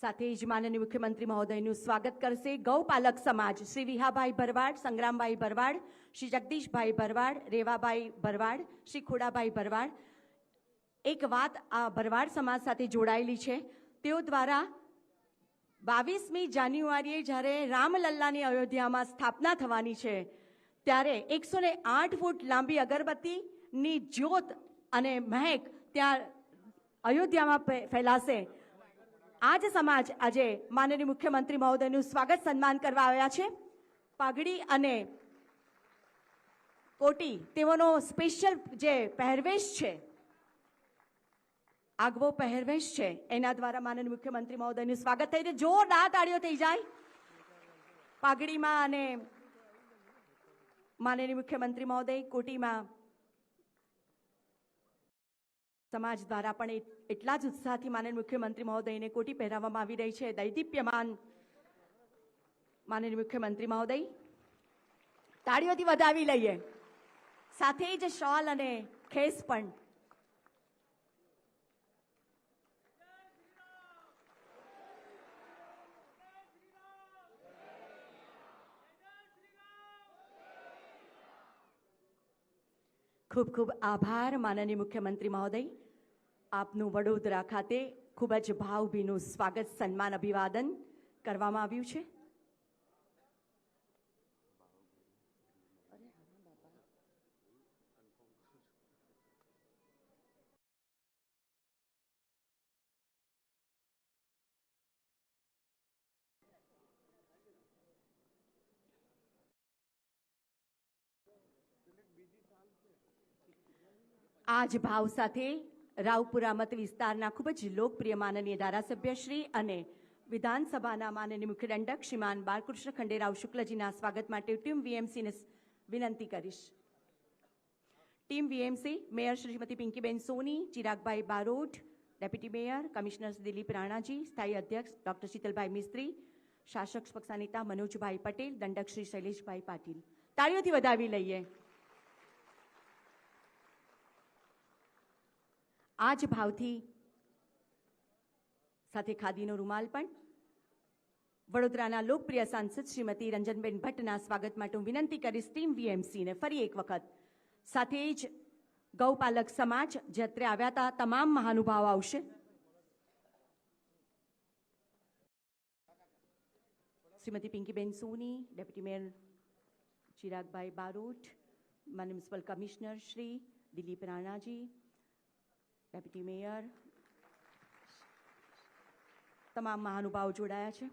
સાથે જ માનનીય મુખ્યમંત્રી મહોદયનું સ્વાગત કરશે ગૌપાલક સમાજ શ્રી વિહાભાઈ ભરવાડ, સંગ્રામભાઈ ભરવાડ, શ્રી જગદીશભાઈ ભરવાડ, રેવાભાઈ ભરવાડ, શ્રી ખોડાભાઈ ભરવાડ. એક વાત આ ભરવાડ સમાજ સાથે જોડાયેલી છે. તેઓ દ્વારા 22મી જાન્યુઆરીએ જ્યારે રામલલ્લાની અયોધ્યામાં સ્થાપના થવાની છે ત્યારે 108 ફૂટ લાંબી અગરબત્તીની જ્યોત અને મહેક ત્યાં અયોધ્યામાં ફેલાશે. આ જ સમાજ આજે માનનીય મુખ્યમંત્રી મહોદયનું સ્વાગત સન્માન કરવા આવ્યા છે. પાઘડી અને કોટી તેઓનો સ્પેશિયલ જે પહેરવેશ છે, આગવો પહેરવેશ છે, એના દ્વારા માનનીય મુખ્યમંત્રી મહોદયનું સ્વાગત થઈ છે. જોરદાર તાળીઓ થઈ જાય. પાઘડીમાં અને માનનીય મુખ્યમંત્રી મહોદય કોટીમાં સમાજ દ્વારા પણ એટલા જ ઉત્સાહથી માનનીય મુખ્યમંત્રી મહોદયને કોટી પહેરાવવામાં આવી રહી છે. દૈદીપ્યમાન માનનીય મુખ્યમંત્રી મહોદય તાળીઓથી વધાવી લઈએ. સાથે જ શોલ અને ખેસ પણ. ખૂબ ખૂબ આભાર માનનીય મુખ્યમંત્રી મહોદય. આપનું વડોદરા ખાતે ખૂબ જ ભાવભીનું સ્વાગત સન્માન અભિવાદન કરવામાં આવ્યું છે. આ જ ભાવ સાથે રાવપુરા મત વિસ્તારના ખૂબ જ લોકપ્રિય માનનીય ધારાસભ્ય શ્રી અને વિધાનસભાના માનનીય મુખ્ય દંડક શ્રીમાન બાલકૃષ્ણ ખંડેરાવ શુક્લજીના સ્વાગત માટે ટીમ વીએમસીને વિનંતી કરીશ. Team VMC mayor Shrimati Pinkiben Soni, Chiragbhai Barot, deputy mayor commissioner Dilip Ranaji, સ્થાયી અધ્યક્ષ ડોક્ટર શીતલભાઈ મિસ્ત્રી, શાસક પક્ષના નેતા મનોજભાઈ પટેલ, દંડક શ્રી શૈલેષભાઈ પાટીલ. તાળીઓથી વધાવી લઈએ. આ જ ભાવથી સાથે ખાદીનો રૂમાલ પણ વડોદરાના લોકપ્રિય સાંસદ શ્રીમતી રંજનબેન ભટ્ટના સ્વાગત માટે હું વિનંતી કરીશ ટીમ વીએમસીને ફરી એક વખત. સાથે જ ગૌપાલક સમાજ જે અત્રે આવ્યા હતા તમામ મહાનુભાવ આવશે. શ્રીમતી પિંકીબેન સોની, ડેપ્યુટી મેયર ચિરાગભાઈ Barot, municipal commissioner Shri Dilip Ranaji, deputy mayor, તમામ મહાનુભાવો જોડાયા છે.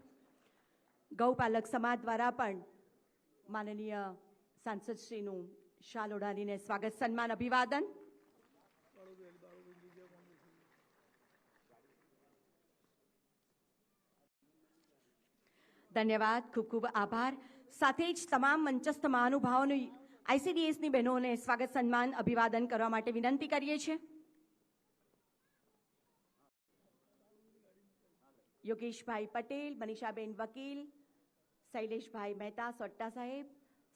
ગૌપાલક સમાજ દ્વારા પણ માનનીય સાંસદશ્રીનું શાલ ઓઢાડીને સ્વાગત સન્માન અભિવાદન. ધન્યવાદ, ખૂબ ખૂબ આભાર. સાથે જ તમામ મંચસ્થ મહાનુભાવોનું આઈસીડીએસની બહેનોને સ્વાગત સન્માન અભિવાદન કરવા માટે વિનંતી કરીએ છીએ. યોગેશભાઈ પટેલ, મનીષાબેન વકીલ, શૈલેષભાઈ મહેતા સોટ્ટા સાહેબ,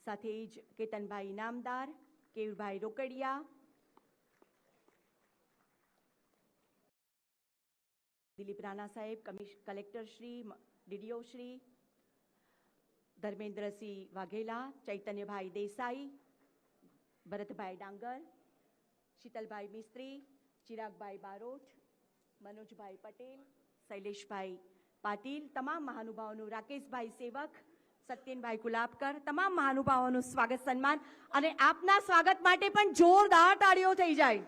સાથે જ કેતનભાઈ ઇનામદાર, કેયુરભાઈ રોકડિયા, દિલીપ રાણા સાહેબ, કલેક્ટર શ્રી, ડીડીઓ શ્રી, ધર્મેન્દ્રસિંહ વાઘેલા, ચૈતન્યભાઈ દેસાઈ, ભરતભાઈ ડાંગર, શીતલભાઈ મિસ્ત્રી, ચિરાગભાઈ બારોટ, મનોજભાઈ પટેલ, શૈલેષભાઈ પાટીલ, તમામ મહાનુભાવોનું, રાકેશભાઈ સેવક, સત્યનભાઈ કુલાબકર, તમામ મહાનુભાવોનું સ્વાગત સન્માન અને આપના સ્વાગત માટે પણ જોરદાર તાળીઓ થઈ જાય.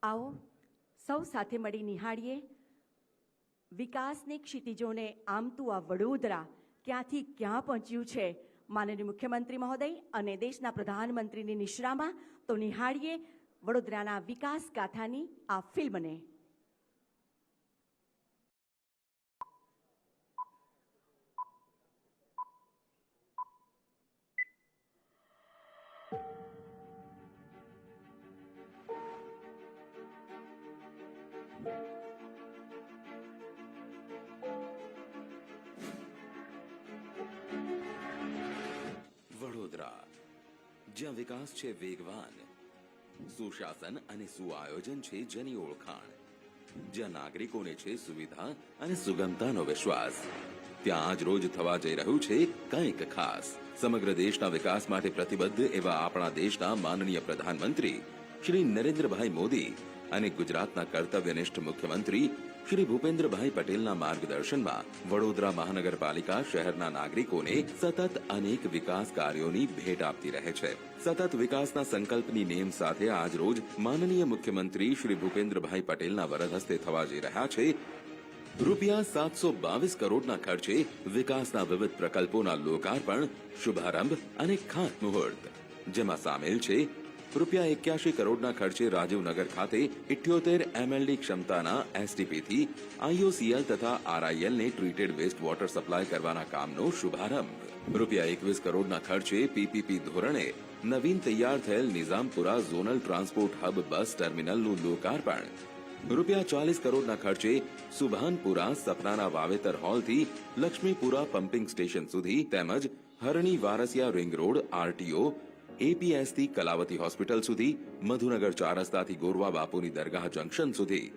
આવો સૌ સાથે મળી નિહાળીએ વિકાસની ક્ષિતિજોને આમતું આ વડોદરા ક્યાંથી ક્યાં પહોંચ્યું છે માનનીય મુખ્યમંત્રી મહોદય અને દેશના પ્રધાનમંત્રીની નિશ્રામાં. તો નિહાળીએ વડોદરાના વિકાસ ગાથાની આ ફિલ્મને. વડોદરા, જ્યાં વિકાસ છે વેગવાન, સુશાસન અને સુઆયોજન છે જેની ઓળખાણ, જ્યાં નાગરિકોને છે સુવિધા અને સુગમતાનો વિશ્વાસ, ત્યાં આજ રોજ થવા જઈ રહ્યું છે કંઈક ખાસ. સમગ્ર દેશના વિકાસ માટે પ્રતિબદ્ધ એવા આપણા દેશના માનનીય પ્રધાનમંત્રી શ્રી નરેન્દ્રભાઈ મોદી અને ગુજરાતના કર્તવ્યનિષ્ઠ મુખ્યમંત્રી શ્રી ભૂપેન્દ્રભાઈ પટેલના માર્ગદર્શનમાં વડોદરા મહાનગરપાલિકા શહેરના નાગરિકોને સતત અનેક વિકાસ કાર્યોની ભેટ આપતી રહે છે. સતત વિકાસના સંકલ્પની નેમ સાથે આજ રોજ માનનીય મુખ્યમંત્રી શ્રી ભૂપેન્દ્રભાઈ પટેલના વરદ હસ્તે થવા જઈ રહ્યા છે રૂપિયા 722 કરોડના ખર્ચે વિકાસના વિવિધ પ્રકલ્પોના લોકાર્પણ, શુભારંભ અને ખાતમુહૂર્ત, જેમાં સામેલ છે રૂપિયા 81 કરોડના ખર્ચે રાજીવનગર ખાતે 78 MLD ક્ષમતાના એસટીપી થી IOCL તથા RIL ને ટ્રીટેડ વેસ્ટ વોટર સપ્લાય કરવાના કામનો શુભારંભ, રૂપિયા 21 કરોડના ખર્ચે PPP ધોરણે નવીન તૈયાર થયેલ નિઝામપુરા ઝોનલ ટ્રાન્સપોર્ટ હબ બસ ટર્મિનલનું લોકાર્પણ, રૂપિયા 40 કરોડના ખર્ચે સુભાનપુરા સપનાના વાવેતર હોલથી લક્ષ્મીપુરા પમ્પિંગ સ્ટેશન સુધી તેમજ Harni Warasiya ring road RTO APS થી કલાવતી હોસ્પિટલ સુધી, મધુનગર 4 રસ્તાથી ગોરવા બાપુની દરગાહ જંકશન સુધી,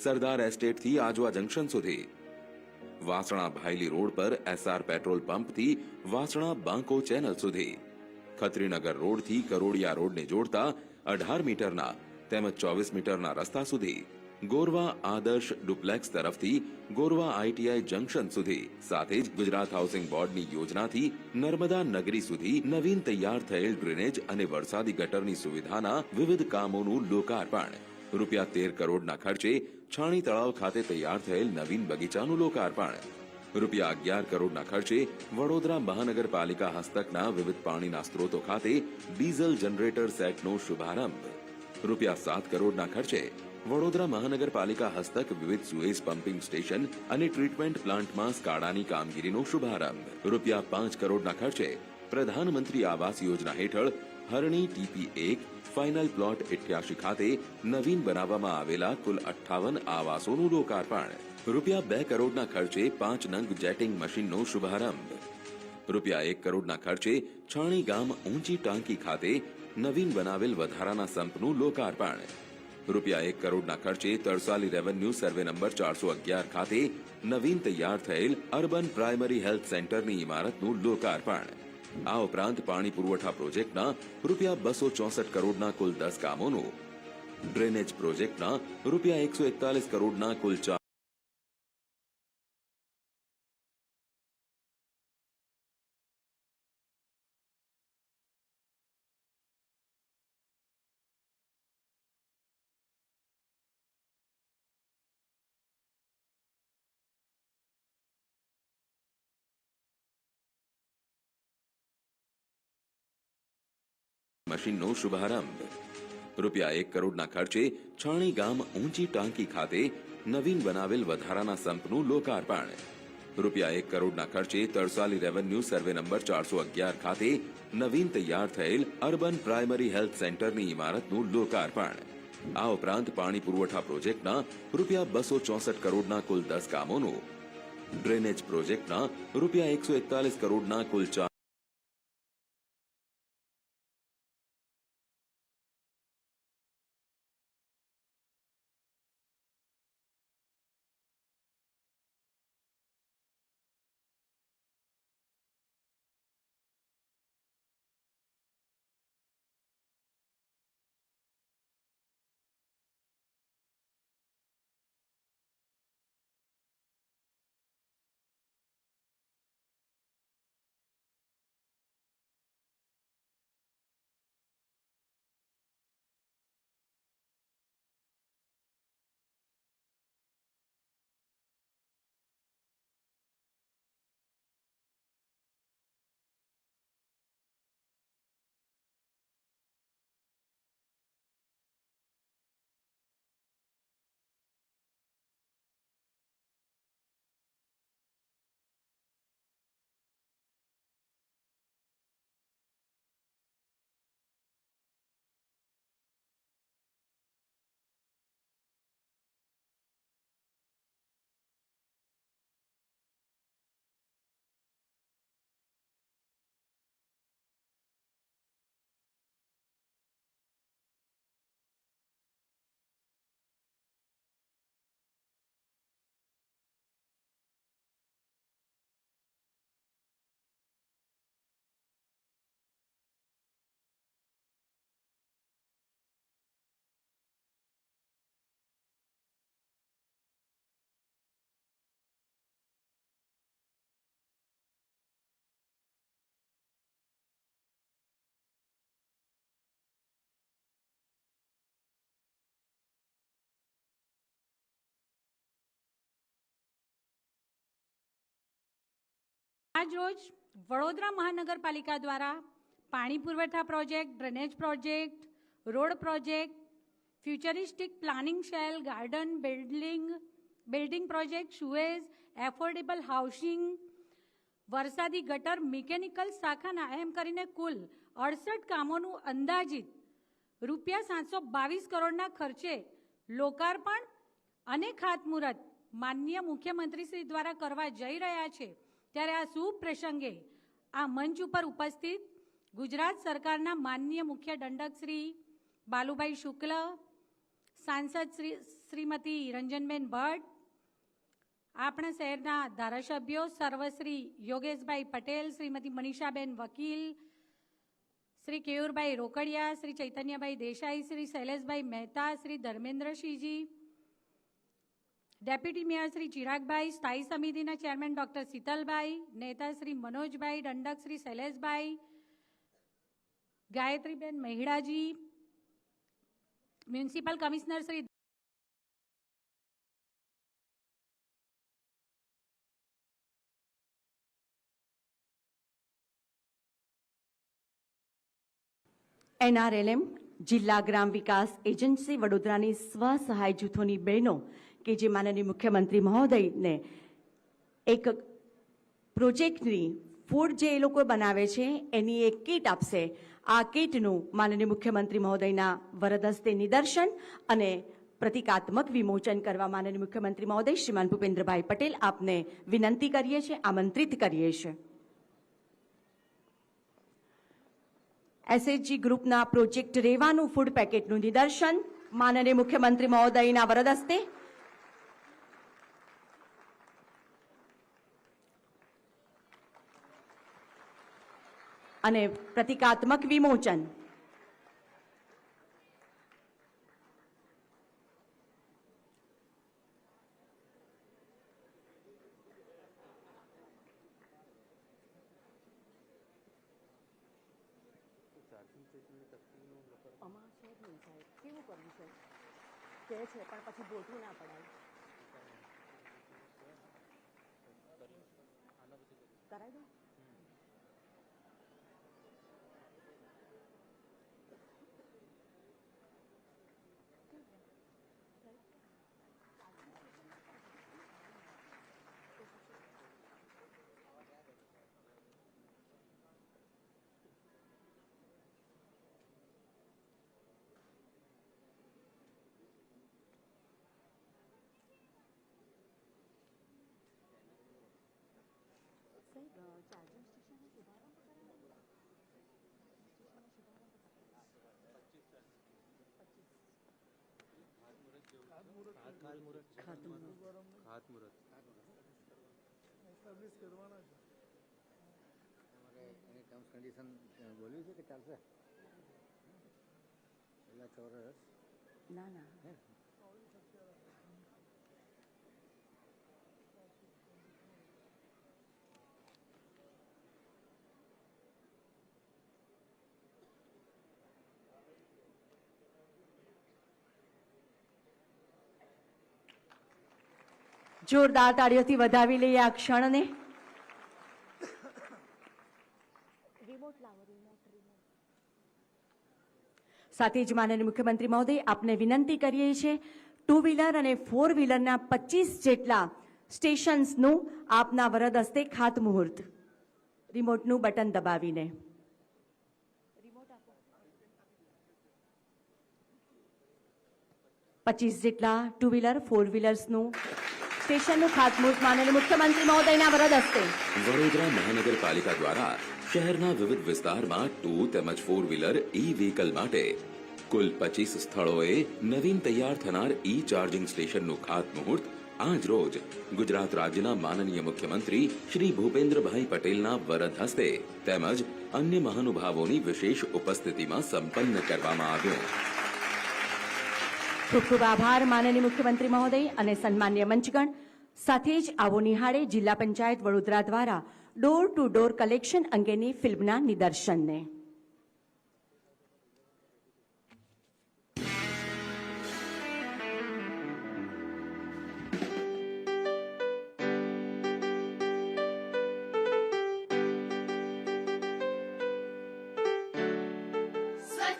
સરદાર એસ્ટેટથી આજવા જંકશન સુધી, વાસણા ભાયલી રોડ પર SR પેટ્રોલ પંપથી વાસણા બાંકો ચેનલ સુધી, ખત્રીનગર રોડથી કરોડિયા રોડને જોડતા 18 મીટરના તેમજ 24 મીટરના રસ્તા સુધી, ગોરવા આદર્શ ડુપ્લેક્સ તરફથી ગોરવા ITI જંકશન સુધી, સાથે જ ગુજરાત હાઉસિંગ બોર્ડની યોજનાથી નર્મદા નગરી સુધી નવીન તૈયાર થયેલ ડ્રેનેજ અને વરસાદી ગટરની સુવિધાના વિવિધ કામોનું લોકાર્પણ, રૂપિયા 13 કરોડના ખર્ચે છાણી તળાવ ખાતે તૈયાર થયેલ નવીન બગીચાનું લોકાર્પણ, રૂપિયા 11 કરોડના ખર્ચે વડોદરા મહાનગરપાલિકા હસ્તકના વિવિધ પાણીના સ્ત્રોતો ખાતે ડીઝલ જનરેટર સેટનો શુભારંભ, રૂપિયા 7 કરોડના ખર્ચે વડોદરા મહાનગરપાલિકા હસ્તક વિવિધ સુએઝ પમ્પિંગ સ્ટેશન અને ટ્રીટમેન્ટ પ્લાન્ટમાં સ્કાડાની કામગીરીનો શુભારંભ, રૂપિયા 5 કરોડના ખર્ચે પ્રધાનમંત્રી આવાસ યોજના હેઠળ હરણી TP1 ફાઇનલ પ્લોટ 88 ખાતે નવીન બનાવવામાં આવેલા કુલ 58 આવાસોનું લોકાર્પણ, રૂપિયા 2 કરોડના ખર્ચે 5 નંગ જેટિંગ મશીનનો શુભારંભ, રૂપિયા 1 કરોડના ખર્ચે છાણી ગામ ઊંચી ટાંકી ખાતે નવીન બનાવેલ વધારાના સંપનું લોકાર્પણ, રૂપિયા 1 કરોડના ખર્ચે તરસાલી રેવન્યુ સર્વે નંબર 411 ખાતે નવીન તૈયાર થયેલ અર્બન પ્રાઇમરી હેલ્થ સેન્ટરની ઇમારતનું લોકાર્પણ. આ ઉપરાંત પાણી પુરવઠા પ્રોજેક્ટના રૂપિયા 264 કરોડના કુલ 10 કામોનું, ડ્રેનેજ પ્રોજેક્ટના રૂપિયા 141 કરોડના કુલ 4મશીનનો શુભારંભ, રૂપિયા 1 કરોડના ખર્ચે છાણી ગામ ઊંચી ટાંકી ખાતે નવીન બનાવેલ વધારાના સંપનું લોકાર્પણ, રૂપિયા 1 કરોડના ખર્ચે તરસાલી રેવન્યુ સર્વે નંબર 411 ખાતે નવીન તૈયાર થયેલ અર્બન પ્રાઇમરી હેલ્થ સેન્ટરની ઇમારતનું લોકાર્પણ. આ ઉપરાંત પાણી પુરવઠા પ્રોજેક્ટના રૂપિયા 264 કરોડના કુલ 10 કામોનું, ડ્રેનેજ પ્રોજેક્ટના રૂપિયા 141 કરોડના કુલ 4 આજ રોજ વડોદરા મહાનગરપાલિકા દ્વારા પાણી પુરવઠા project, drainage project, road project, futuristic planning cell, garden, building project, sewage, affordable housing, વરસાદી ગટર, મિકેનિકલ શાખાના એમ કરીને કુલ 68 કામોનું અંદાજિત ₹722 કરોડના ખર્ચે લોકાર્પણ અને ખાતમુહૂર્ત માનનીય મુખ્યમંત્રી શ્રી દ્વારા કરવા જઈ રહ્યા છે। ત્યારે આ શુભ પ્રસંગે આ મંચ ઉપર ઉપસ્થિત ગુજરાત સરકારના માનનીય મુખ્ય દંડક શ્રી બાલુભાઈ શુક્લ, સાંસદ શ્રીમતી રંજનબેન ભટ્ટ, આપણા શહેરના ધારાસભ્યો સર્વશ્રી યોગેશભાઈ પટેલ, શ્રીમતી મનીષાબેન વકીલ, શ્રી કેયુરભાઈ રોકડિયા, શ્રી ચૈતન્યભાઈ દેસાઈ, શ્રી શૈલેષભાઈ મહેતા, શ્રી ધર્મેન્દ્રસિંહજી, ડેપ્યુટી મેયર શ્રી ચિરાગભાઈ, સ્થાયી સમિતિના ચેરમેન ડૉક્ટર શીતલભાઈ, નેતા શ્રી મનોજભાઈ, દંડક Shri Shaileshbhai, Gayatriben Mahidaji, municipal commissioner Shri NRLM જિલ્લા ગ્રામ વિકાસ એજન્સી વડોદરાની સ્વસહાય જૂથોની બહેનો કે જે માનનીય મુખ્યમંત્રી મહોદયને એક પ્રોજેક્ટની ફૂડ જે એ લોકો બનાવે છે એની એક કીટ આપશે। આ કીટનું માનનીય મુખ્યમંત્રી મહોદયના વરદ હસ્તે નિદર્શન અને પ્રતિકાત્મક વિમોચન કરવા માનનીય મુખ્યમંત્રી મહોદય શ્રીમાન ભૂપેન્દ્રભાઈ પટેલ આપને વિનંતી કરીએ છીએ, આમંત્રિત કરીએ છીએ। SHG ગ્રુપના પ્રોજેક્ટ રેવાનું ફૂડ પેકેટનું નિદર્શન માનનીય મુખ્યમંત્રી મહોદયના વરદ હસ્તે અને પ્રતિકાત્મક વિમોચન। કેવું કરવું છે કે છે પણ પછી બોલવું ના પડાય, કરાવી દો। ટર્મ્સ કન્ડિશન બોલ્યું છે કે ચાલશે? પેલા ચોરસ ના ના જોરદાર તાળીઓથી વધાવી લઈએ આ ક્ષણને। સાથે જ માનનીય મુખ્યમંત્રી મહોદય આપને વિનંતી કરીએ છીએ 2 વ્હીલર અને 4 વ્હીલરના 25 જેટલા સ્ટેશન્સનું આપના વરદ હસ્તે ખાતમુહૂર્ત રિમોટનું બટન દબાવીને। 25 જેટલા 2 વ્હીલર 4 વ્હીલર્સનું સ્ટેશનનું ખાતમુહૂર્ત માનનીય મુખ્યમંત્રી મહોદયના વરદ હસ્તે। વડોદરા મહાનગરપાલિકા દ્વારા શહેરના વિવિધ વિસ્તારમાં 2 તેમજ 4 વ્હીલર ઈ વ્હીકલ માટે કુલ 25 સ્થળોએ નવીન તૈયાર થનાર ઈ ચાર્જિંગ સ્ટેશનનું ખાતમુહૂર્ત આજ રોજ ગુજરાત રાજ્યના માનનીય મુખ્યમંત્રી શ્રી ભૂપેન્દ્રભાઈ પટેલના વરદ હસ્તે તેમજ અન્ય મહાનુભાવોની વિશેષ ઉપસ્થિતિમાં સંપન્ન કરવામાં આવ્યો। ખૂબ ખૂબ આભાર માનનીય મુખ્યમંત્રી મહોદય અને સન્માન્ય મંચગણ। સાથે જ આવો નિહાળે જિલ્લા પંચાયત વડોદરા દ્વારા ડોર ટુ ડોર કલેક્શન અંગેની ફિલ્મના નિદર્શનને।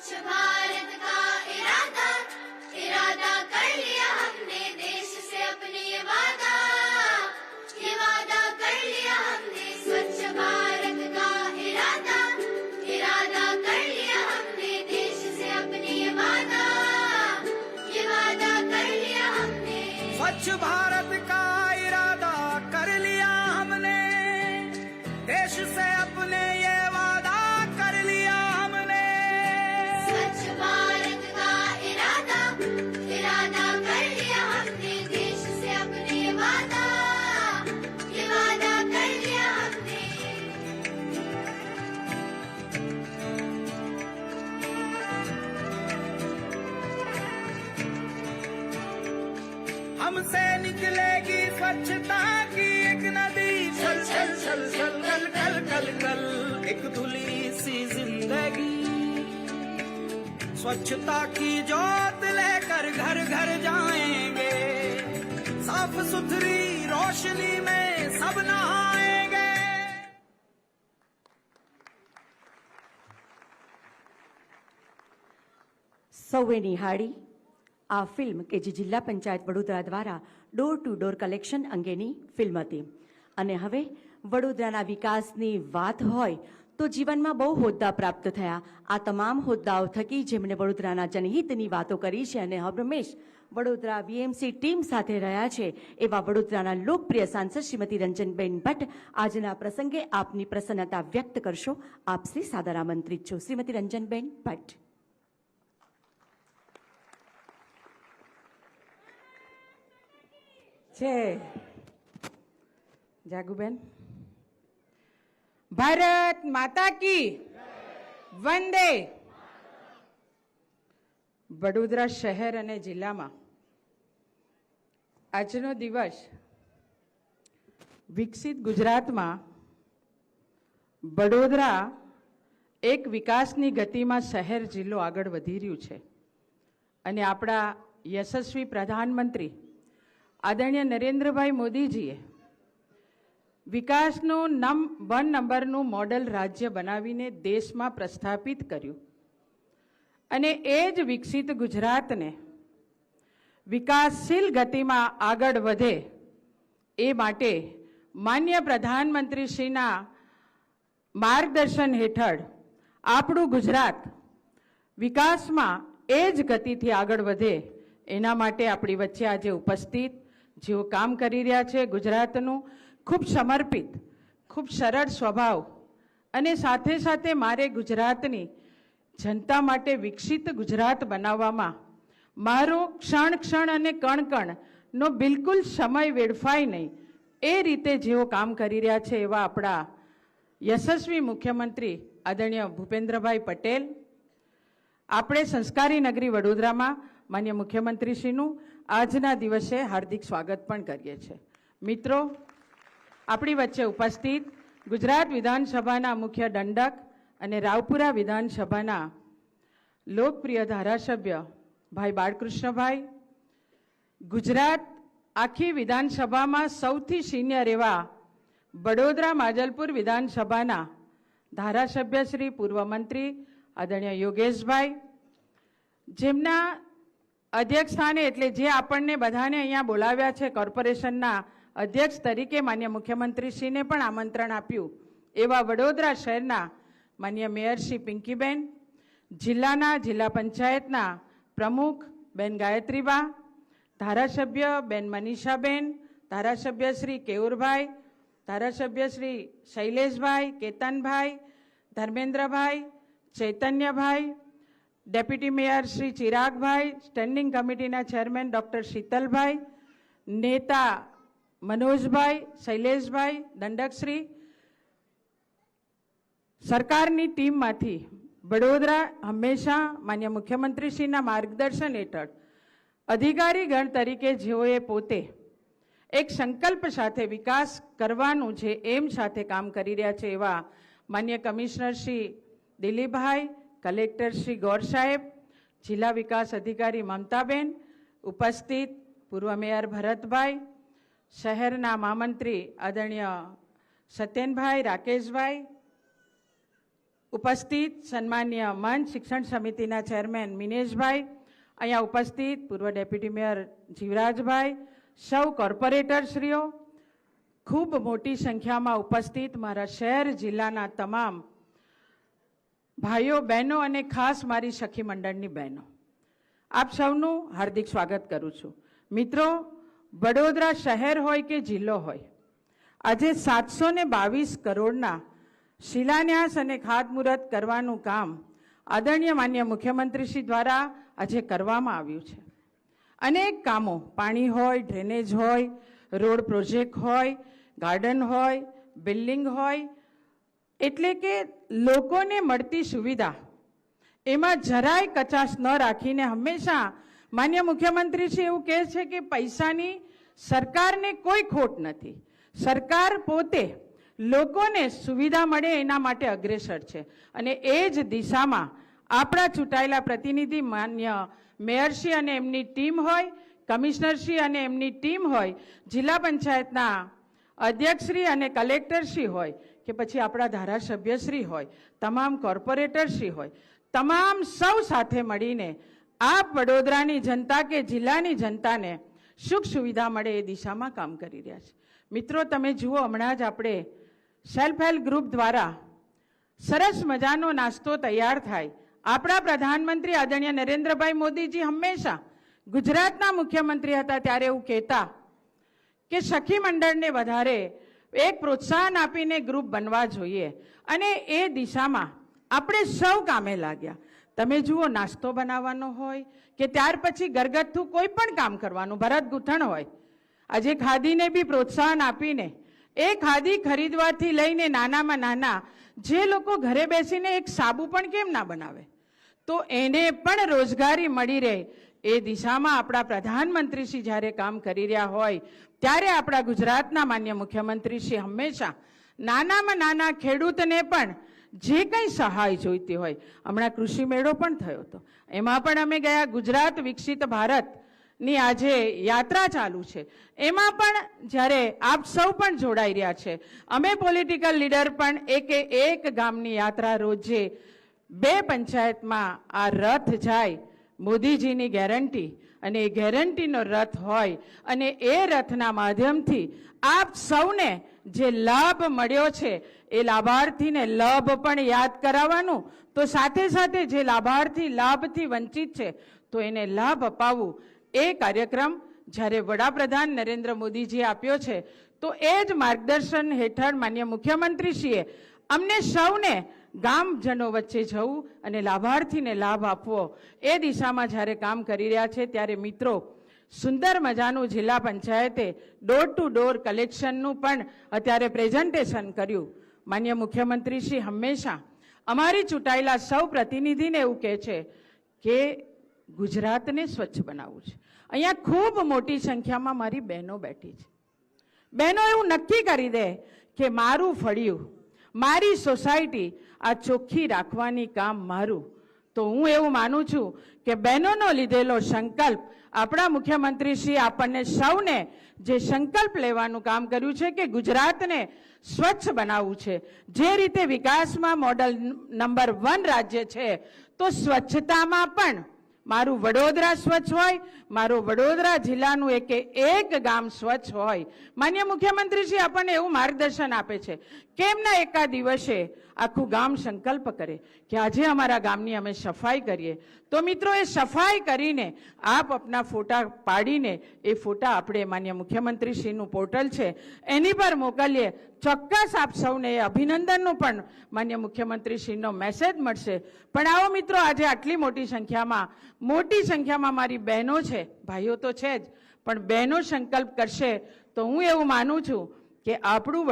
स्वच्छ भारत का इरादा इरादा कर लिया हमने देश से अपने ये वादा कर लिया हमने स्वच्छ भारत का इरादा कर लिया हमने देश से अपने ये वादा कर लिया हमने स्वच्छ भारत का इरादा कर लिया हमने देश से अपने ये वादा कर लिया हमने स्वच्छ भारत का इरादा कर लिया हमने देश से अपने ये वादा कर लिया हमने हमसे निकलेगी स्वच्छता की एक नदी छल छल छल छल कल कल कल कल एक धुली सी जिंदगी स्वच्छता की जोत लेकर घर घर जाएंगे साफ सुथरी रोशनी में सब नहाएंगे સૌએ નિહાળી આ ફિલ્મ કે જે જિલ્લા પંચાયત વડોદરા દ્વારા ડોર ટુ ડોર કલેક્શન અંગેની ફિલ્મ હતી. અને હવે વડોદરાના વિકાસની વાત હોય તો જીવનમાં બહુ હોદ્દા પ્રાપ્ત થયા. આ તમામ હોદ્દાઓ થકી જેમણે વડોદરાના જનહિતની વાતો કરી છે અને હરમેશ વડોદરા વીએમસી ટીમ સાથે રહ્યા છે એવા વડોદરાના લોકપ્રિય સાંસદ શ્રીમતી રંજનબેન ભટ્ટ આજના પ્રસંગે આપની પ્રસન્નતા વ્યક્ત કરશો. આપ શ્રી સાદર આમંત્રિત છો. શ્રીમતી રંજનબેન ભટ્ટ. છે જાગુબેન. ભારત માતા કી વંદે. વડોદરા શહેર અને જિલ્લામાં આજનો દિવસ વિકસિત ગુજરાતમાં વડોદરા એક વિકાસની ગતિમાં શહેર જિલ્લો આગળ વધી રહ્યું છે અને આપણા યશસ્વી પ્રધાનમંત્રી આદરણીય નરેન્દ્રભાઈ મોદીજીએ વિકાસનું નંબરનું મોડલ રાજ્ય બનાવીને દેશમાં પ્રસ્થાપિત કર્યું અને એ જ વિકસિત ગુજરાતને વિકાસશીલ ગતિમાં આગળ વધે એ માટે માન્ય પ્રધાનમંત્રીશ્રીના માર્ગદર્શન હેઠળ આપણું ગુજરાત વિકાસમાં એ જ ગતિથી આગળ વધે એના માટે આપણી વચ્ચે આજે ઉપસ્થિત જેઓ કામ કરી રહ્યા છે ગુજરાતનું ખૂબ સમર્પિત ખૂબ સરળ સ્વભાવ અને સાથે સાથે મારે ગુજરાતની જનતા માટે વિકસિત ગુજરાત બનાવવામાં મારો ક્ષણ અને કણ બિલકુલ સમય વેડફાય નહીં એ રીતે જેઓ કામ કરી રહ્યા છે એવા આપણા યશસ્વી મુખ્યમંત્રી આદરણીય ભૂપેન્દ્રભાઈ પટેલ, આપણે સંસ્કારી નગરી વડોદરામાં માન્ય મુખ્યમંત્રીશ્રીનું આજના દિવસે હાર્દિક સ્વાગત પણ કરીએ છીએ. મિત્રો, આપણી વચ્ચે ઉપસ્થિત ગુજરાત વિધાનસભાના મુખ્ય દંડક અને રાવપુરા વિધાનસભાના લોકપ્રિય ધારાસભ્ય ભાઈ બાળકૃષ્ણભાઈ, ગુજરાત આખી વિધાનસભામાં સૌથી સિનિયર એવા વડોદરા માજલપુર વિધાનસભાના ધારાસભ્ય શ્રી પૂર્વ મંત્રી આદરણીય યોગેશભાઈ, જેમના અધ્યક્ષ સ્થાને એટલે જે આપણને બધાને અહીંયા બોલાવ્યા છે કોર્પોરેશનના અધ્યક્ષ તરીકે માન્ય મુખ્યમંત્રીશ્રીને પણ આમંત્રણ આપ્યું એવા વડોદરા શહેરના માન્ય મેયર શ્રી પિંકીબેન, જિલ્લા પંચાયતના પ્રમુખ બેન ગાયત્રીબા, ધારાસભ્ય બેન મનીષાબેન, ધારાસભ્ય શ્રી કેયુરભાઈ, ધારાસભ્ય શ્રી શૈલેષભાઈ, કેતનભાઈ, ધર્મેન્દ્રભાઈ, ચૈતન્યભાઈ, ડેપ્યુટી મેયર શ્રી ચિરાગભાઈ, સ્ટેન્ડિંગ કમિટીના ચેરમેન ડૉક્ટર શીતલભાઈ, નેતા મનોજભાઈ, શૈલેષભાઈ, દંડકશ્રી, સરકારની ટીમમાંથી વડોદરા હંમેશા માન્ય મુખ્યમંત્રીશ્રીના માર્ગદર્શન હેઠળ અધિકારીગણ તરીકે જેઓએ પોતે એક સંકલ્પ સાથે વિકાસ કરવાનું છે એમ સાથે કામ કરી રહ્યા છે એવા માન્ય કમિશનર શ્રી દિલીપભાઈ, કલેક્ટર શ્રી ગૌર સાહેબ, જિલ્લા વિકાસ અધિકારી મમતાબેન, ઉપસ્થિત પૂર્વ મેયર ભરતભાઈ, શહેરના મહામંત્રી આદરણીય સત્યનભાઈ, રાકેશભાઈ, ઉપસ્થિત સન્માન્ય મંચ શિક્ષણ સમિતિના ચેરમેન મિનેશભાઈ, અહીંયા ઉપસ્થિત પૂર્વ ડેપ્યુટી મેયર જીવરાજભાઈ, સૌ કોર્પોરેટરશ્રીઓ, ખૂબ મોટી સંખ્યામાં ઉપસ્થિત મારા શહેર જિલ્લાના તમામ ભાઈઓ બહેનો અને ખાસ મારી સખી મંડળની બહેનો, આપ સૌનું હાર્દિક સ્વાગત કરું છું. મિત્રો, વડોદરા શહેર હોય કે જિલ્લો હોય, આજે 722 કરોડના શિલાન્યાસ અને ખાતમુહૂર્ત કરવાનું કામ આદરણીય માન્ય મુખ્યમંત્રી શ્રી દ્વારા આજે કરવામાં આવ્યું છે. અનેક કામો, પાણી હોય, ડ્રેનેજ હોય, રોડ પ્રોજેક્ટ હોય, ગાર્ડન હોય, બિલ્ડિંગ હોય, એટલે કે લોકોને મળતી સુવિધા એમાં જરાય કચાશ ન રાખીને હંમેશા માન્ય મુખ્યમંત્રી શ્રી એવું કહે છે કે પૈસાની સરકારને કોઈ ખોટ નથી, સરકાર પોતે લોકોને સુવિધા મળે એના માટે અગ્રેસર છે. અને એ જ દિશામાં આપણા ચૂંટાયેલા પ્રતિનિધિ માન્ય મેયરશ્રી અને એમની ટીમ હોય, કમિશનરશ્રી અને એમની ટીમ હોય, જિલ્લા પંચાયતના અધ્યક્ષશ્રી અને કલેક્ટરશ્રી હોય કે પછી આપણા ધારાસભ્યશ્રી હોય, તમામ કોર્પોરેટરશ્રી હોય, તમામ સૌ સાથે મળીને આપ વડોદરાની જનતા કે જિલ્લાની જનતાને સુખ સુવિધા મળે એ દિશામાં કામ કરી રહ્યા છે. મિત્રો, તમે જુઓ, હમણાં જ આપણે સેલ્ફ હેલ્પ ગ્રુપ દ્વારા સરસ મજાનો નાસ્તો તૈયાર થાય. આપણા પ્રધાનમંત્રી આદરણીય નરેન્દ્રભાઈ મોદીજી હંમેશા ગુજરાતના મુખ્યમંત્રી હતા ત્યારે એવું કહેતા કે સખી મંડળને વધારે એક પ્રોત્સાહન આપીને ગ્રુપ બનવા જોઈએ, અને એ દિશામાં આપણે સૌ કામે લાગ્યા. તમે જુઓ, નાસ્તો બનાવવાનો હોય કે ત્યાર પછી ઘરગથ્થુ કોઈ પણ કામ કરવાનું, ભરત ગૂંથણ હોય, આજે ખાદીને બી પ્રોત્સાહન આપીને એ ખાદી ખરીદવાથી લઈને નાનામાં નાના જે લોકો ઘરે બેસીને એક સાબુ પણ કેમ ના બનાવે, તો એને પણ રોજગારી મળી રહે એ દિશામાં આપણા પ્રધાનમંત્રી શ્રી જ્યારે કામ કરી રહ્યા હોય ત્યારે આપણા ગુજરાતના માન્ય મુખ્યમંત્રી શ્રી હંમેશા નાનામાં નાના ખેડૂતને પણ જે કંઈ સહાય જોઈતી હોય, હમણાં કૃષિ મેળો પણ થયો હતો, એમાં પણ અમે ગયા. ગુજરાત વિકસિત ભારતની આજે યાત્રા ચાલુ છે, એમાં પણ જ્યારે આપ સૌ પણ જોડાઈ રહ્યા છે, અમે પોલિટિકલ લીડર પણ એક ગામની યાત્રા રોજે 2 પંચાયતમાં આ રથ જાય, મોદીજીની ગેરંટી, અને એ ગેરંટીનો રથ હોય અને એ રથના માધ્યમથી આપ સૌને જે લાભ મળ્યો છે એ લાભાર્થીને લાભ પણ યાદ કરાવવાનું, તો સાથે સાથે જે લાભાર્થી લાભથી વંચિત છે તો એને લાભ અપાવવું, એ કાર્યક્રમ જ્યારે વડાપ્રધાન નરેન્દ્ર મોદીજીએ આપ્યો છે, તો એ જ માર્ગદર્શન હેઠળ માન્ય મુખ્યમંત્રીશ્રીએ અમને સૌને ગામજનો વચ્ચે જવું અને લાભાર્થીને લાભ આપવો એ દિશામાં જ્યારે કામ કરી રહ્યા છે ત્યારે મિત્રો, સુંદર મજાનું જિલ્લા પંચાયતે ડોર ટુ ડોર કલેક્શનનું પણ અત્યારે પ્રેઝન્ટેશન કર્યું. માન્ય મુખ્યમંત્રી શ્રી હંમેશા અમારી ચૂંટાયેલા સૌ પ્રતિનિધિને એવું કહે છે કે ગુજરાતને સ્વચ્છ બનાવવું છે. અહીંયા ખૂબ મોટી સંખ્યામાં મારી બહેનો બેઠી છે. બહેનો એવું નક્કી કરી દે કે મારું ફળિયું, મારી સોસાયટી આ ચોખ્ખી રાખવાની કામ મારું, તો હું એવું માનું છું કે બહેનોનો લીધેલો સંકલ્પ, આપણા મુખ્યમંત્રી શ્રી આપણને સૌને જે સંકલ્પ લેવાનું કામ કર્યું છે કે ગુજરાતને સ્વચ્છ બનાવવું છે, જે રીતે વિકાસમાં મોડલ નંબર 1 રાજ્ય છે, તો સ્વચ્છતામાં પણ મારું વડોદરા સ્વચ્છ હોય, મારું વડોદરા જિલ્લાનું એક ગામ સ્વચ્છ હોય. માન્ય મુખ્યમંત્રી શ્રી આપણને એવું માર્ગદર્શન આપે છે, કેમના એકા દિવસે આખું ગામ સંકલ્પ કરે કે આજે અમારા ગામની અમે સફાઈ કરીએ. તો મિત્રો, એ સફાઈ કરીને આપ આપના ફોટા પાડીને એ ફોટા આપણે માન્ય મુખ્યમંત્રી શ્રીનું પોર્ટલ છે એની પર મોકલીએ. ચોક્કસ આપ સૌને અભિનંદનનો પણ માન્ય મુખ્યમંત્રી શ્રીનો મેસેજ મળશે. પણ આવો મિત્રો, આજે આટલી મોટી સંખ્યામાં મારી બહેનો છે, ભાઈઓ તો છે જ, પણ બહેનો સંકલ્પ કરશે તો હું એવું માનું છું કે આપણો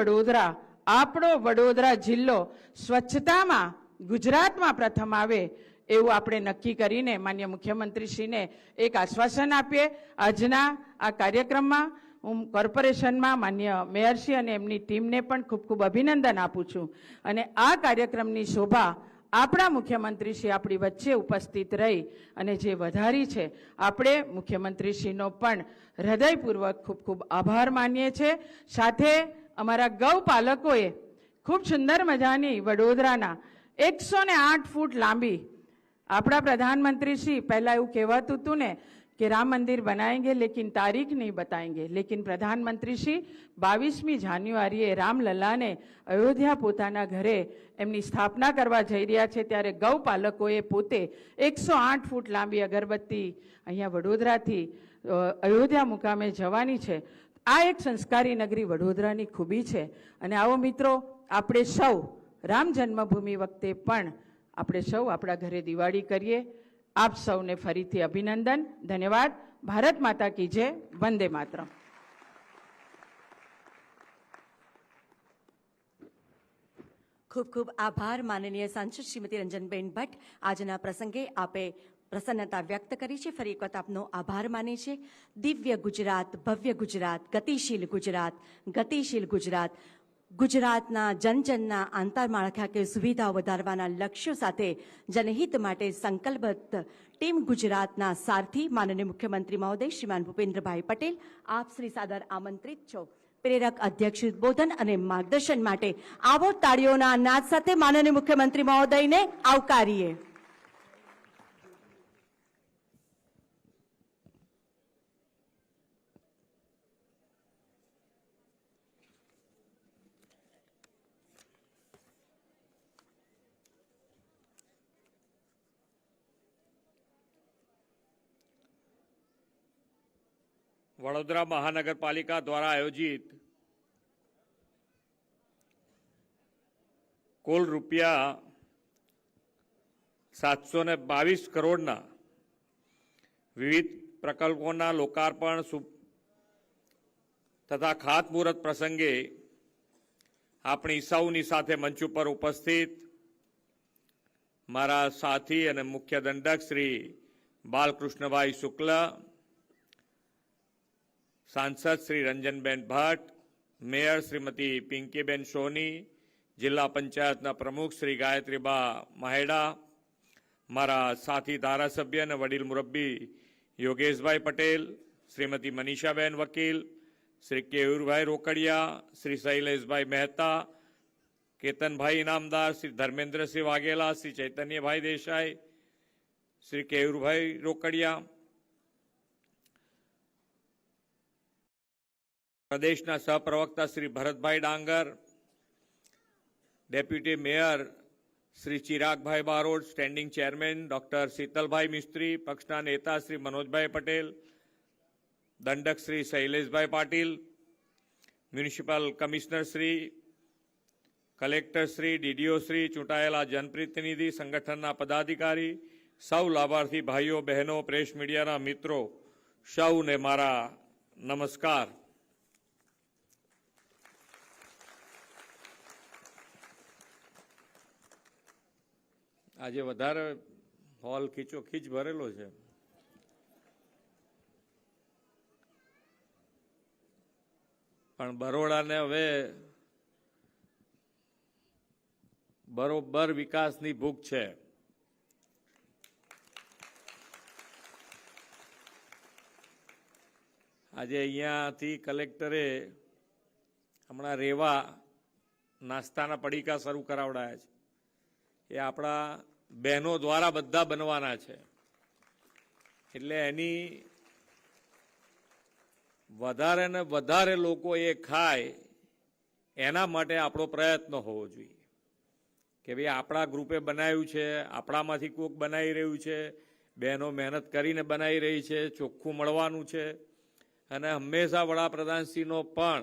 વડોદરા જિલ્લો સ્વચ્છતામાં ગુજરાતમાં પ્રથમ આવે એવું આપણે નક્કી કરીને માન્ય મુખ્યમંત્રીશ્રીને એક આશ્વાસન આપીએ. આજના આ કાર્યક્રમમાં હું કોર્પોરેશનમાં માન્ય મેયરશ્રી અને એમની ટીમને પણ ખૂબ ખૂબ અભિનંદન આપું છું. અને આ કાર્યક્રમની શોભા આપણા મુખ્યમંત્રીશ્રી આપણી વચ્ચે ઉપસ્થિત રહી અને જે વધારી છે, આપણે મુખ્યમંત્રીશ્રીનો પણ હૃદયપૂર્વક ખૂબ ખૂબ આભાર માનીએ છીએ. સાથે અમારા ગૌપાલકોએ ખૂબ સુંદર મજાની વડોદરાના 108 ફૂટ લાંબી આપણા પ્રધાનમંત્રી શ્રી પહેલા એવું કહેવાતું હતું ને कि राम मंदिर बनाएंगे लेकिन तारीख नहीं बताएंगे, लेकिन प्रधानमंत्री श्री 22મી જાન્યુઆરીએ રામલલ્લાને અયોધ્યા પોતાના ઘરે એમની સ્થાપના કરવા જઈ રહ્યા છે ત્યારે ગૌપાલકોએ પોતે 108 ફૂટ લાંબી અગરબત્તી અહીંયા વડોદરાથી અયોધ્યા મુકામે જવાની છે. આ એક સંસ્કારી નગરી વડોદરાની ખૂબી છે. અને આવો મિત્રો, આપણે સૌ રામ જન્મભૂમિ વખતે પણ આપણે સૌ આપણા ઘરે દિવાળી કરીએ. આપ સૌને ફરીથી અભિનંદન, ધન્યવાદ. ભારત માતા કી જય, વંદે માતરમ. ખૂબ ખૂબ આભાર માનનીય સાંસદ શ્રીમતી રંજનબેન ભટ્ટ. આજના પ્રસંગે આપે પ્રસન્નતા વ્યક્ત કરી છે. ફરી એક વખત આપનો આભાર માને છે. દિવ્ય ગુજરાત, ભવ્ય ગુજરાત, ગતિશીલ ગુજરાત, ગતિશીલ ગુજરાત, ગુજરાતના જનજનના આંતરમાળખાકીય સુવિધાઓ વધારવાના લક્ષ્યો સાથે જનહિત માટે સંકલ્પબદ્ધ ટીમ ગુજરાતના સારથી માનનીય મુખ્યમંત્રી મહોદય શ્રીમાન ભૂપેન્દ્રભાઈ પટેલ, આપ શ્રી સાદર આમંત્રિત છો. પ્રેરક અધ્યક્ષ ઉદ્બોધન અને માર્ગદર્શન માટે આવો તાળીઓના નાદ સાથે માનનીય મુખ્યમંત્રી મહોદયને આવકારીએ. વડોદરા મહાનગરપાલિકા દ્વારા આયોજિત કુલ રૂપિયા 722 કરોડના વિવિધ પ્રકલ્પોના લોકાર્પણ તથા ખાતમુહૂર્ત પ્રસંગે આપણી સૌની સાથે મંચ ઉપર ઉપસ્થિત મારા સાથી અને મુખ્ય દંડક શ્રી બાલકૃષ્ણભાઈ શુક્લ, सांसद श्री रंजनबेन भट्ट, मेयर श्रीमती पिंकीबेन सोनी, जिला पंचायतना प्रमुख श्री गायत्रीबा महेड़ा, मारा साथी धारासभ्य ने वडील मुरब्बी योगेशभाई पटेल, श्रीमती मनीषाबेन वकील, श्री केयूरभाई रोकड़िया, श्री शैलेषभाई मेहता, केतनभाई इनामदार, श्री धर्मेंद्र सिंह वाघेला, श्री चैतन्यभाई देसाई, श्री केयूरभाई रोकड़िया, प्रदेशना सहप्रवक्ता Shri Bharatbhai Dangar, deputy mayor Shri Chiragbhai Barot, standing chairman doctor Shitalbhai Mistry, पक्षना नेता श्री मनोजभाई पटेल, दंडक Shri Shaileshbhai Patil, municipal commissioner Shri, collector Shri, DDO Shri, चूंटायेला जनप्रतिनिधि, संगठनना पदाधिकारी, सौ लाभार्थी भाईओ बहनों, प्रेस मीडियाना मित्रों, सौने मारा नमस्कार. આજે વધારે હોલ ખીચોખીચ ભરેલો છે. પણ બરોડાને હવે બરોબર વિકાસની ભૂખ છે. આજે અહીંયાથી કલેક્ટરે હમણાં રેવા નાસ્તાના પડીકા શરૂ કરાવડાયા છે. એ આપણા બહેનો દ્વારા બધા બનવાના છે. એટલે એની વધારે ને વધારે લોકો એ ખાય એના માટે આપણો પ્રયત્ન હોવો જોઈએ કે ભાઈ આપણા ગ્રુપે બનાવ્યું છે, આપણામાંથી કોઈક બનાવી રહ્યું છે, બહેનો મહેનત કરીને બનાવી રહી છે, ચોખ્ખું મળવાનું છે. અને હંમેશા વડાપ્રધાનશ્રીનો પણ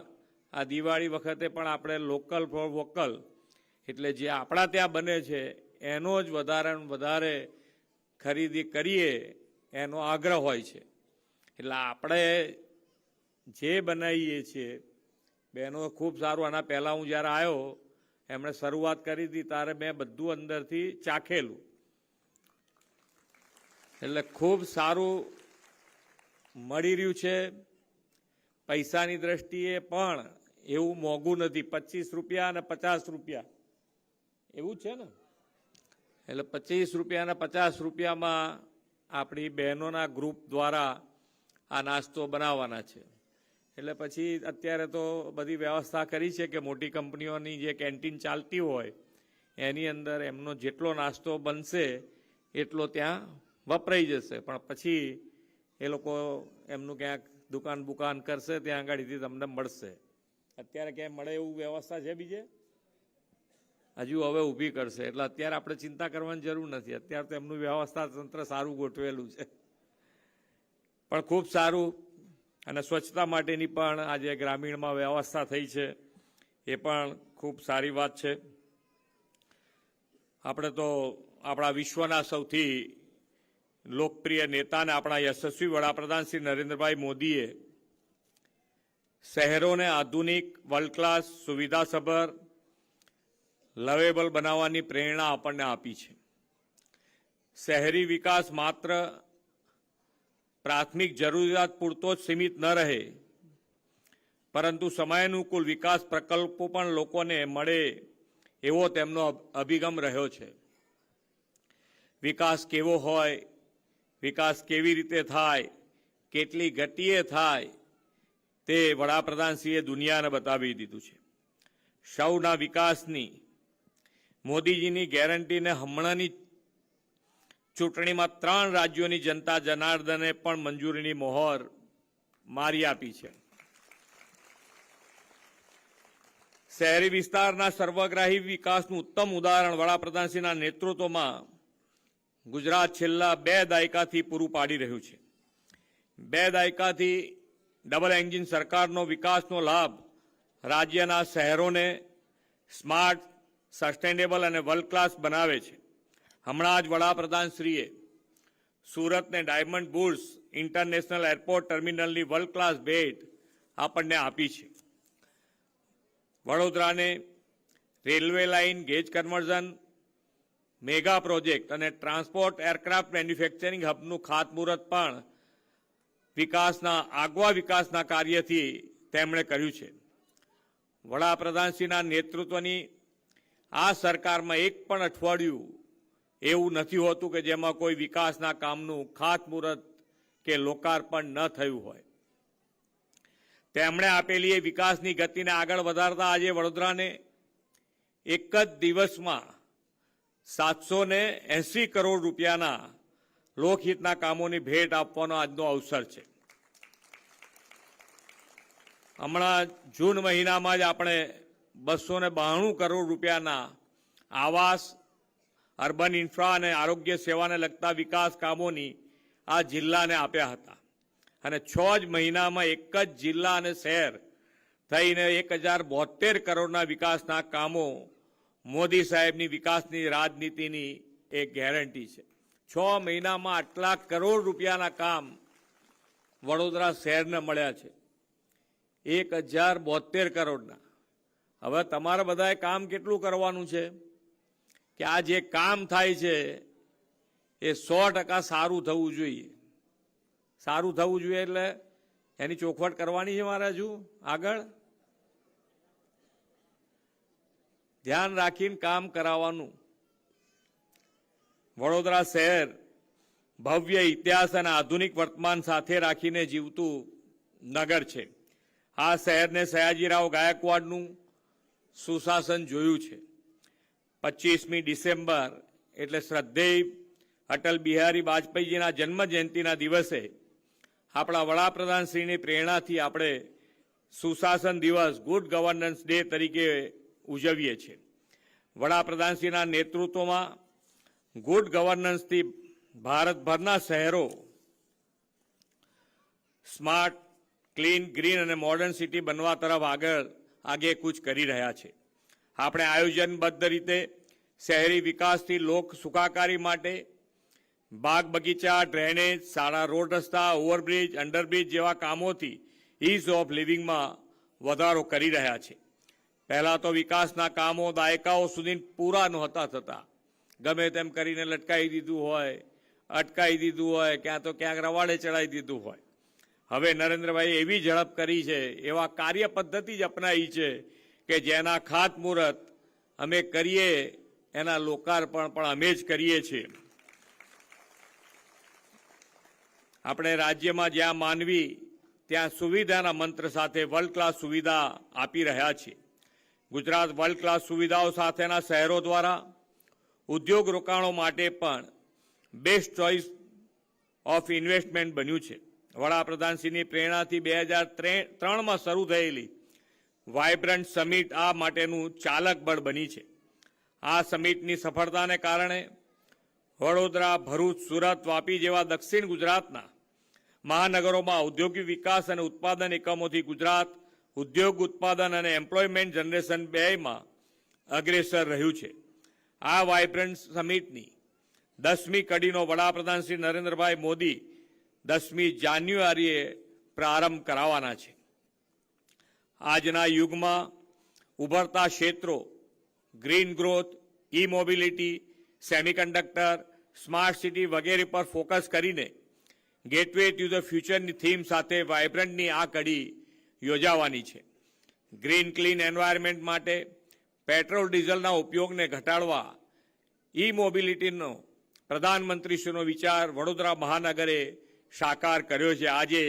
આ દિવાળી વખતે પણ આપણે લોકલ ફોર વોકલ, એટલે જે આપણા ત્યાં બને છે એનો જ વધારે ખરીદી કરીએ એનો આગ્રહ હોય છે. એટલે આપણે જે બનાવીએ છીએ બહેનો ખૂબ સારું. આના પહેલાં હું જ્યારે આવ્યો એમણે શરૂઆત કરી હતી ત્યારે મેં બધું અંદરથી ચાખેલું, એટલે ખૂબ સારું મળી રહ્યું છે. પૈસાની દ્રષ્ટિએ પણ એવું મોંઘું નથી. 25 રૂપિયા અને 50 રૂપિયા એવું છે ને. એટલે 25 રૂપિયા અને 50 રૂપિયામાં આપણી બહેનોના ગ્રુપ દ્વારા આ નાસ્તો બનાવવાના છે. એટલે પછી અત્યારે તો બધી વ્યવસ્થા કરી છે કે મોટી કંપનીઓની જે કેન્ટીન ચાલતી હોય એની અંદર એમનો જેટલો નાસ્તો બનશે એટલો ત્યાં વપરાઈ જશે, પણ પછી એ લોકો એમનું ક્યાંક દુકાન બુકાન કરશે, ત્યાં આગળથી તમને મળશે. અત્યારે ક્યાંય મળે એવું વ્યવસ્થા છે બીજે? હજુ હવે ઊભી કરશે, એટલે અત્યારે આપણે ચિંતા કરવાની જરૂર નથી. અત્યારે તો એમનું વ્યવસ્થા તંત્ર સારું ગોઠવેલું છે, પણ ખૂબ સારું. અને સ્વચ્છતા માટેની પણ આજે ગ્રામીણમાં વ્યવસ્થા થઈ છે, એ પણ ખૂબ સારી વાત છે. આપણે તો આપણા વિશ્વના સૌથી લોકપ્રિય નેતા અને આપણા યશસ્વી વડાપ્રધાન શ્રી નરેન્દ્રભાઈ મોદીએ શહેરોને આધુનિક, વર્લ્ડ ક્લાસ, સુવિધાસભર, લવેબલ બનાવવાની પ્રેરણા આપણને આપી છે. શહેરી વિકાસ માત્ર પ્રાથમિક જરૂરિયાત પૂરતો જ સીમિત ન રહે, પરંતુ સમયાનુકૂળ વિકાસ પ્રકલ્પો પણ લોકોને મળે એવો તેમનો અભિગમ રહ્યો છે. વિકાસ કેવો હોય, વિકાસ કેવી રીતે થાય, કેટલી ગતિએ થાય, તે વડાપ્રધાનશ્રીએ દુનિયાને બતાવી દીધું છે. સૌના વિકાસની મોદીજીની ગેરંટીને હમણાંની ચૂંટણીમાં 3 રાજ્યોની જનતા જનાર્દને પણ મંજૂરીની મોહર મારી આપી છે. શહેરી વિસ્તારના સર્વગ્રાહી વિકાસનું ઉત્તમ ઉદાહરણ વડાપ્રધાનશ્રીના નેતૃત્વમાં ગુજરાત છેલ્લા 2 દાયકાથી પૂરું પાડી રહ્યું છે. 2 દાયકાથી ડબલ એન્જિન સરકારનો વિકાસનો લાભ રાજ્યના શહેરોને સ્માર્ટ, સસ્ટેનેબલ અને વર્લ્ડ ક્લાસ બનાવે છે. હમણાં જ વડાપ્રધાનશ્રીએ સુરતને ડાયમંડ બુર્સ ઇન્ટરનેશનલ એરપોર્ટ ટર્મિનલની વર્લ્ડ ક્લાસ ભેટ આપણને આપી છે. વડોદરાને railway line, gauge conversion, mega project અને ટ્રાન્સપોર્ટ એરક્રાફ્ટ મેન્યુફેક્ચરિંગ હબનું ખાતમુહૂર્ત પણ આગવા વિકાસના કાર્યથી તેમણે કર્યું છે. વડાપ્રધાનશ્રીના નેતૃત્વની આ સરકારમાં એક પણ અઠવાડિયું એવું નથી હોતું કે જેમાં કોઈ વિકાસના કામનું ખાતમુહૂર્ત કે લોકાર્પણ ન થયું હોય. તેમણે આપેલી એ વિકાસની ગતિને આગળ વધારતા આજે વડોદરાને એક જ દિવસમાં 780 કરોડ રૂપિયાના લોકહિતના કામોની ભેટ આપવાનો આજનો અવસર છે. હમણાં જૂન મહિનામાં જ આપણે 292 કરોડ રૂપિયાના આવાસ, અર્બન ઇન્ફ્રા અને આરોગ્ય સેવાને લગતા વિકાસ કામોની આ જિલ્લાને આપ્યા હતા. અને 6 જ મહિનામાં એક જ જિલ્લા અને શહેર થઈને 1072 કરોડના વિકાસના કામો મોદી સાહેબની વિકાસની રાજનીતિની એક ગેરંટી છે. 6 મહિનામાં આટલા કરોડ રૂપિયાના કામ વડોદરા શહેરને મળ્યા છે, 1072 કરોડના. હવે તમારે બધાએ કામ કેટલું કરવાનું છે કે આ જે કામ થાય છે એ 100% સારું થવું જોઈએ. સારું થવું જોઈએ એટલે એની ચોખવટ કરવાની છે મારે હજુ આગળ. ધ્યાન રાખીને કામ કરાવવાનું. વડોદરા શહેર ભવ્ય ઇતિહાસ અને આધુનિક વર્તમાન સાથે રાખીને જીવતું નગર છે. આ શહેરને સયાજીરાવ ગાયકવાડનું સુશાસન જોયું છે. 25મી ડિસેમ્બર એટલે શ્રદ્ધેય અટલ બિહારી વાજપેયીજીના જન્મ જયંતિના દિવસે આપણા વડાપ્રધાનશ્રીની પ્રેરણાથી આપણે સુશાસન દિવસ, ગુડ ગવર્નન્સ ડે તરીકે ઉજવીએ છીએ. વડાપ્રધાનશ્રીના નેતૃત્વમાં ગુડ ગવર્નન્સથી ભારતભરના શહેરો સ્માર્ટ, ક્લીન, ગ્રીન અને મોડર્ન સિટી બનવા તરફ આગેકૂચ કરી રહ્યા છે. આપણે આયોજનબદ્ધ રીતે શહેરી વિકાસથી લોક સુખાકારી માટે બાગ બગીચા, ડ્રેનેજ, સારા રોડ રસ્તા, ઓવરબ્રિજ, અંડરબ્રિજ જેવા કામોથી ઇઝ ઓફ લિવિંગમાં વધારો કરી રહ્યા છે. પહેલાં તો વિકાસના કામો દાયકાઓ સુધી પૂરા નહોતા થતા. ગમે તેમ કરીને લટકાવી દીધું હોય, અટકાવી દીધું હોય, ક્યાં તો ક્યાંક રવાડે ચડાવી દીધું હોય. હવે નરેન્દ્રભાઈ એવી ઝડપ કરી છે, એવા કાર્ય પદ્ધતિ જ અપનાવી છે કે જેના ખાતમુહૂર્ત અમે કરીએ એના લોકાર્પણ પણ અમે જ કરીએ છીએ. આપણે રાજ્યમાં જ્યાં માનવી ત્યાં સુવિધાના મંત્ર સાથે વર્લ્ડ ક્લાસ સુવિધા આપી રહ્યા છીએ. ગુજરાત વર્લ્ડ ક્લાસ સુવિધાઓ સાથેના શહેરો દ્વારા ઉદ્યોગ રોકાણો માટે પણ બેસ્ટ ચોઇસ ઓફ ઇન્વેસ્ટમેન્ટ બન્યું છે. વડાપ્રધાનશ્રીની પ્રેરણાથી 2003માં શરૂ થયેલી વાયબ્રન્ટ સમિટ આ માટેનું ચાલક બળ બની છે. આ સમિટની સફળતાને કારણે વડોદરા, ભરૂચ, સુરત, વાપી જેવા દક્ષિણ ગુજરાતના મહાનગરોમાં ઔદ્યોગિક વિકાસ અને ઉત્પાદન એકમોથી ગુજરાત ઉદ્યોગ ઉત્પાદન અને એમ્પ્લોયમેન્ટ જનરેશન બેમાં અગ્રેસર રહ્યું છે. આ વાયબ્રન્ટ સમિટની 10મી કડીનો વડાપ્રધાન શ્રી નરેન્દ્રભાઈ મોદી 10મી જાન્યુઆરીએ પ્રારંભ કરાવવાના છે. આજના યુગમાં ઉભરતા ક્ષેત્રો ગ્રીન ગ્રોથ, ઈ મોબિલિટી, સેમિકન્ડક્ટર, સ્માર્ટ સિટી વગેરે પર ફોકસ કરીને ગેટવે ટુ ધ ફ્યુચરની થીમ સાથે વાયબ્રન્ટની આ કડી યોજાવાની છે. ગ્રીન ક્લીન એન્વાયરમેન્ટ માટે પેટ્રોલ ડીઝલના ઉપયોગને ઘટાડવા ઈ મોબિલિટીનો પ્રધાનમંત્રીશ્રીનો વિચાર વડોદરા મહાનગરે સાકાર કર્યો છે. આજે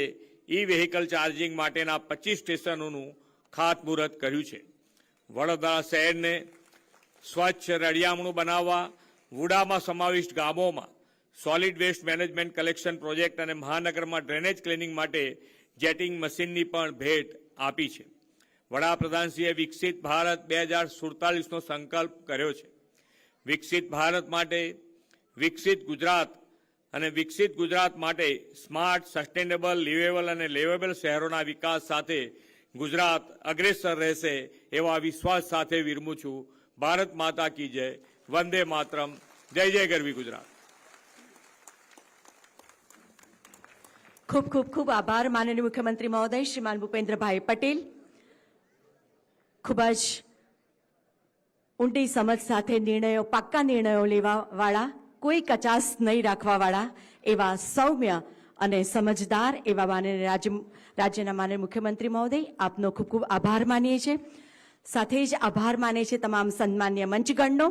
ઈ વ્હીકલ ચાર્જિંગ માટેના 25 સ્ટેશનોનું ખાતમુહૂર્ત કર્યું છે. વડોદરા શહેરને સ્વચ્છ રળિયામણું બનાવવા વુડામાં સમાવિષ્ટ ગામોમાં solid waste management collection project અને મહાનગરમાં ડ્રેનેજ ક્લિનિંગ માટે જેટિંગ મશીનની પણ ભેટ આપી છે. વડાપ્રધાનશ્રીએ વિકસિત ભારત 2047નો સંકલ્પ કર્યો છે. વિકસિત ભારત માટે વિકસિત ગુજરાત અને વિકસિત ગુજરાત માટે સ્માર્ટ, સસ્ટેનેબલ, લિવેબલ અને લેવેબલ શહેરોના વિકાસ સાથે ગુજરાત અગ્રેસર રહેશે એવા વિશ્વાસ સાથે વિરમું છું. ભારત માતા કી જય. વંદે માતરમ. જય જય ગરવી ગુજરાત. ખૂબ ખૂબ ખૂબ આભાર માનનીય મુખ્યમંત્રી મહોદય શ્રીમાન ભૂપેન્દ્રભાઈ પટેલ. ખૂબ જ ઊંડી સમજ સાથે નિર્ણયો, પાક્કા નિર્ણયો લેવાવાળા, કોઈ કચાસ નહીં રાખવાવાળા એવા સૌમ્ય અને સમજદાર એવા માનનીય રાજ્યના માનનીય મુખ્યમંત્રી મહોદય, આપનો ખૂબ ખૂબ આભાર માનીએ છીએ. સાથે જ આભાર માને છે તમામ સન્માન્ય મંચગણનો,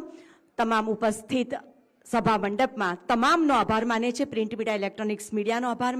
તમામ ઉપસ્થિત સભા મંડપમાં તમામનો આભાર માને છે. પ્રિન્ટ મીડિયા, ઇલેક્ટ્રોનિક્સ મીડિયાનો આભાર